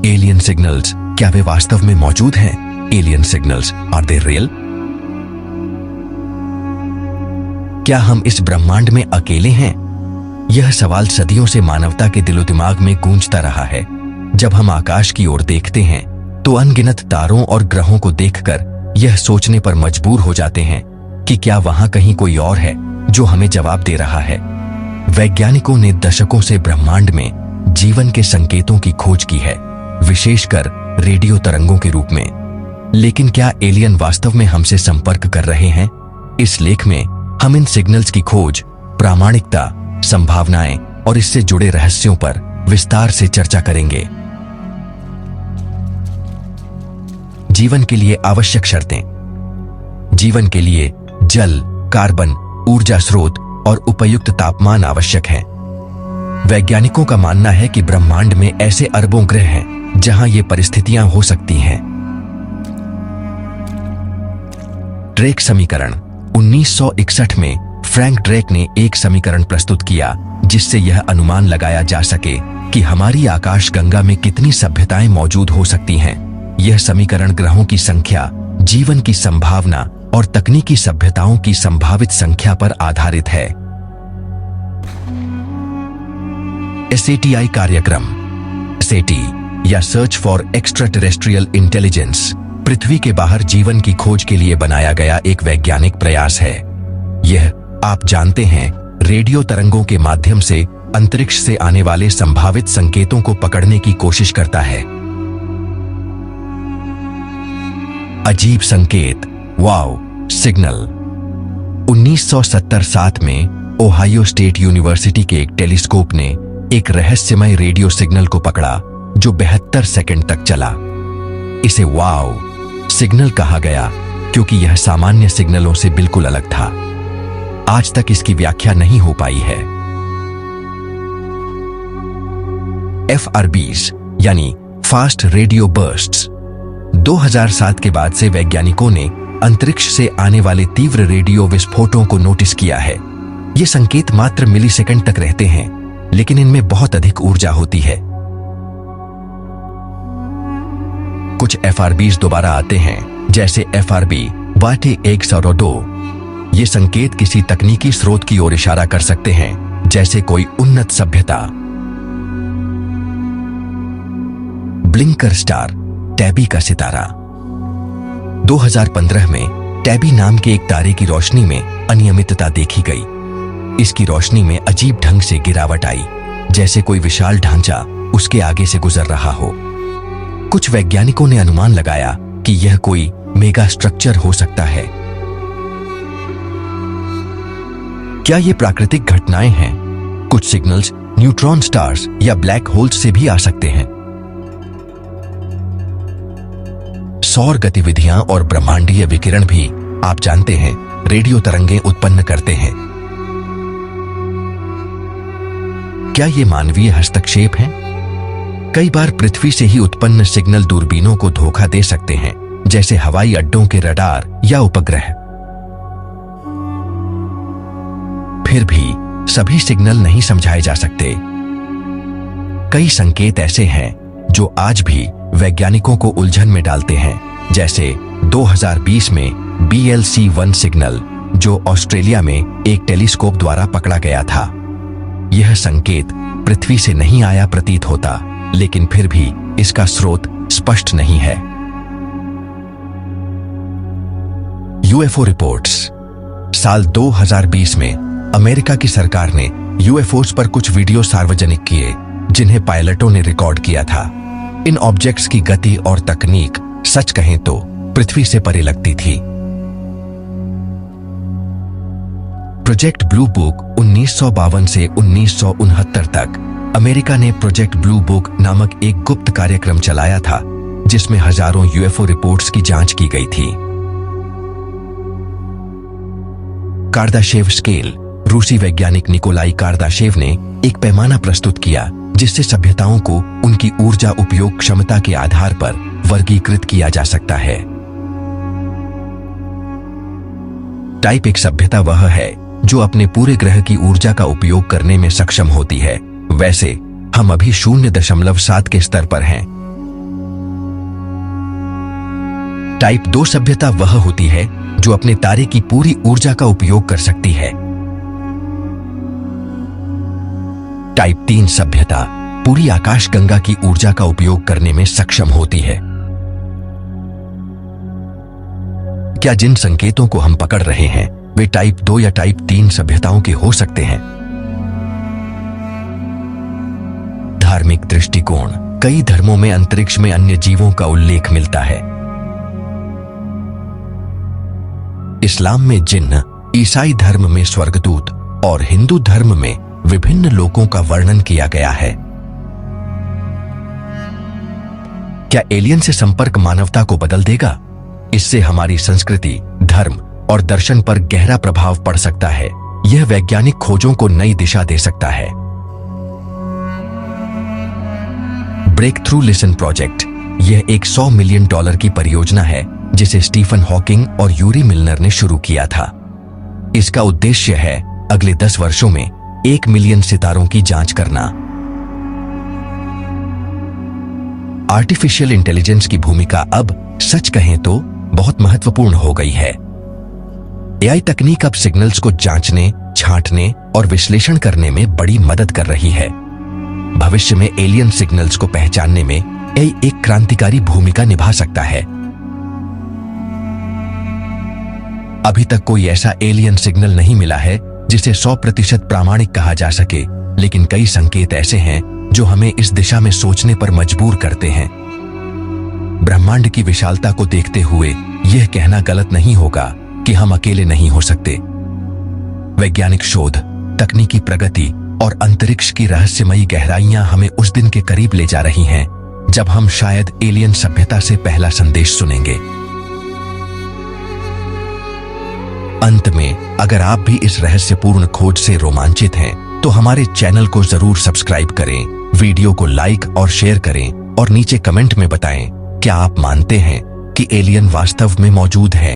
Alien signals, क्या वे वास्तव में मौजूद हैं? Alien signals, are they real? क्या हम इस ब्रह्मांड में अकेले हैं? यह सवाल सदियों से मानवता के दिलो दिमाग में गूंजता रहा है। जब हम आकाश की ओर देखते हैं तो अनगिनत तारों और ग्रहों को देखकर यह सोचने पर मजबूर हो जाते हैं कि क्या वहां कहीं कोई और है जो हमें जवाब दे रहा है। वैज्ञानिकों ने दशकों से ब्रह्मांड में जीवन के संकेतों की खोज की है, विशेषकर रेडियो तरंगों के रूप में। लेकिन क्या एलियन वास्तव में हमसे संपर्क कर रहे हैं? इस लेख में हम इन सिग्नल्स की खोज, प्रामाणिकता, संभावनाएं और इससे जुड़े रहस्यों पर विस्तार से चर्चा करेंगे। जीवन के लिए आवश्यक शर्तें। जीवन के लिए जल, कार्बन, ऊर्जा स्रोत और उपयुक्त तापमान आवश्यक हैं। वैज्ञानिकों का मानना है कि ब्रह्मांड में ऐसे अरबों ग्रह हैं जहां ये परिस्थितियां हो सकती हैं। ड्रेक समीकरण। 1961 में फ्रैंक ड्रेक ने एक समीकरण प्रस्तुत किया जिससे यह अनुमान लगाया जा सके कि हमारी आकाशगंगा में कितनी सभ्यताएं मौजूद हो सकती हैं। यह समीकरण ग्रहों की संख्या, जीवन की संभावना और तकनीकी सभ्यताओं की संभावित संख्या पर आधारित है। SATI कार्यक्रम। SATI या search for extra terrestrial intelligence पृथ्वी के बाहर जीवन की खोज के लिए बनाया गया एक वैज्ञानिक प्रयास है। यह, आप जानते हैं, रेडियो तरंगों के माध्यम से अंतरिक्ष से आने वाले संभावित संकेतों को पकड़ने की कोशिश करता है। अजीब संकेत, वाओ सिग्नल। 1970 में ओहायो स्टेट यूनिवर्सिटी के एक टेलीस्कोप ने एक रहस्यमय रेडियो सिग्नल को पकड़ा जो 72 सेकंड तक चला। इसे वाओ सिग्नल कहा गया क्योंकि यह सामान्य सिग्नलों से बिल्कुल अलग था। आज तक इसकी व्याख्या नहीं हो पाई है। FRBs यानी फास्ट रेडियो बर्स्ट्स। 2007 के बाद से वैज्ञानिकों ने अंतरिक्ष से आने वाले तीव्र रेडियो विस्फोटों को नोटिस किया है। ये संकेत मात्र मिलीसेकंड तक रहते हैं, लेकिन इनमें बहुत अधिक ऊर्जा होती है। कुछ FRBs दोबारा आते हैं, जैसे FRB YT102। ये संकेत किसी तकनीकी स्रोत की ओर इशारा कर सकते हैं, जैसे कोई उन्नत सभ्यता। ब्लिंकर स्टार, टैबी का सितारा। 2015 में टैबी नाम के एक तारे की रोशनी में अनियमितता देखी गई। इसकी रोशनी में अजीब ढंग से गिरावट आई, जैसे कोई विशाल ढांचा उसके आगे से गुजर रहा हो। कुछ वैज्ञानिकों ने अनुमान लगाया कि यह कोई मेगा स्ट्रक्चर हो सकता है। क्या ये प्राकृतिक घटनाएं हैं? कुछ सिग्नल्स न्यूट्रॉन स्टार्स या ब्लैक होल्स से भी आ सकते हैं। सौर गतिविधियां और ब्रह्मांडीय विकिरण भी, आप जानते हैं, रेडियो तरंगें उत्पन्न करते हैं। क्या ये मानवीय हस्तक्षेप हैं? कई बार पृथ्वी से ही उत्पन्न सिग्नल दूरबीनों को धोखा दे सकते हैं, जैसे हवाई अड्डों के रडार या उपग्रह। फिर भी सभी सिग्नल नहीं समझाए जा सकते। कई संकेत ऐसे हैं जो आज भी वैज्ञानिकों को उलझन में डालते हैं, जैसे 2020 में BLC-1 सिग्नल जो ऑस्ट्रेलिया में एक टेलीस्कोप द्वारा पकड़ा गया था। यह संकेत पृथ्वी से नहीं आया प्रतीत होता, लेकिन फिर भी इसका स्रोत स्पष्ट नहीं है। UFO reports. साल 2020 में अमेरिका की सरकार ने UFOs पर कुछ वीडियो सार्वजनिक किए जिन्हें पायलटों ने रिकॉर्ड किया था। इन ऑब्जेक्ट्स की गति और तकनीक, सच कहें तो, पृथ्वी से परे लगती थी। प्रोजेक्ट ब्लू बुक 1952 से 1969 तक अमेरिका ने प्रोजेक्ट ब्लू बुक नामक एक गुप्त कार्यक्रम चलाया था जिसमें हजारों UFO रिपोर्ट्स की जांच की गई थी। Kardashev scale. रूसी वैज्ञानिक निकोलाई कार्दाशेव ने एक पैमाना प्रस्तुत किया जिससे सभ्यताओं को उनकी ऊर्जा उपयोग क्षमता के आधार पर वर्गीकृत किया जा सकता है। टाइप एक सभ्यता वह है जो अपने पूरे ग्रह की ऊर्जा का उपयोग करने में सक्षम होती है। वैसे हम अभी 0.7 के स्तर पर हैं। टाइप 2 सभ्यता वह होती है जो अपने तारे की पूरी ऊर्जा का उपयोग कर सकती है। टाइप 3 सभ्यता पूरी आकाशगंगा की ऊर्जा का उपयोग करने में सक्षम होती है। क्या जिन संकेतों को हम पकड़ रहे हैं वे टाइप 2 या टाइप 3 सभ्यताओं के हो सकते हैं? धार्मिक दृष्टिकोण। कई धर्मों में अंतरिक्ष में अन्य जीवों का उल्लेख मिलता है। इस्लाम में जिन्न, ईसाई धर्म में स्वर्गदूत और हिंदू धर्म में विभिन्न लोकों का वर्णन किया गया है। क्या एलियन से संपर्क मानवता को बदल देगा? इससे हमारी संस्कृति, धर्म और दर्शन पर गहरा प्रभाव पड़ सकता है। यह वैज्ञानिक खोजों को नई दिशा दे सकता है। Breakthrough listen project. यह एक $100 मिलियन की परियोजना है जिसे स्टीफन हॉकिंग और यूरी मिलनर ने शुरू किया था। इसका उद्देश्य है अगले 10 वर्षों में 1 मिलियन सितारों की जांच करना। आर्टिफिशियल इंटेलिजेंस की भूमिका अब सच कहें तो बहुत महत्वपूर्ण हो गई है। एआई तकनीक अब सिग्नल्स को जांचने, छांटने और विश्लेषण करने में बड़ी मदद कर रही है। भविष्य में एलियन सिग्नल्स को पहचानने में एआई एक क्रांतिकारी भूमिका निभा सकता है। अभी तक कोई ऐसा एलियन सिग्नल नहीं मिला है जिसे 100% प्रामाणिक कहा जा सके, लेकिन कई संकेत ऐसे हैं जो हमें इस दिशा में सोचने पर मजबूर करते हैं। ब्रह्मांड की विशालता को देखते हुए यह कहना गलत नहीं होगा कि हम अकेले नहीं हो सकते। वैज्ञानिक शोध, तकनीकी प्रगति और अंतरिक्ष की रहस्यमयी गहराइयां हमें उस दिन के करीब ले जा रही हैं जब हम शायद एलियन सभ्यता से पहला संदेश सुनेंगे। अंत में, अगर आप भी इस रहस्यपूर्ण खोज से रोमांचित हैं, तो हमारे चैनल को जरूर सब्सक्राइब करें, वीडियो को लाइक और शेयर करें और नीचे कमेंट में बताएं क्या आप मानते हैं कि एलियन वास्तव में मौजूद है।